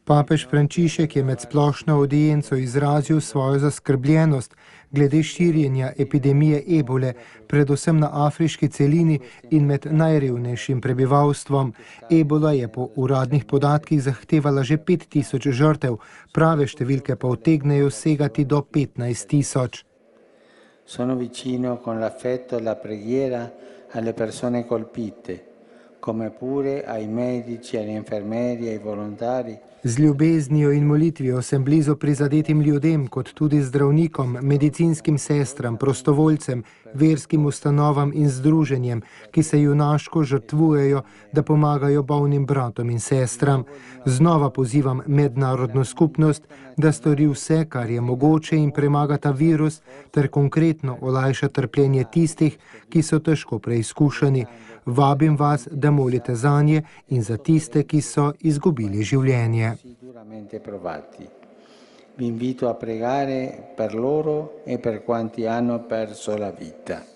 Papež Frančišek je med splošno audienco izrazil svojo zaskrbljenost glede širjenja epidemije ebole, predvsem na afriški celini in med najrevnejšim prebivalstvom. Ebola je po uradnih podatkih zahtevala že 5000 žrtev, prave številke pa utegnejo segati do 15 000. Sono vicino con l'affetto e la preghiera alle persone colpite, come pure ai medici, agli infermieri, ai volontari. Z ljubeznijo in molitvijo sem blizu prizadetim ljudem, kot tudi zdravnikom, medicinskim sestram, prostovoljcem, verskim ustanovam in združenjem, ki se junaško žrtvujejo, da pomagajo bolnim bratom in sestram. Znova pozivam mednarodno skupnost, da stori vse, kar je mogoče in premaga ta virus, ter konkretno olajša trpljenje tistih, ki so težko preizkušeni. Vabim vas, da molite zanje in za tiste, ki so izgubili življenje. Vi invito a pregare per loro e per quanti hanno perso la vita.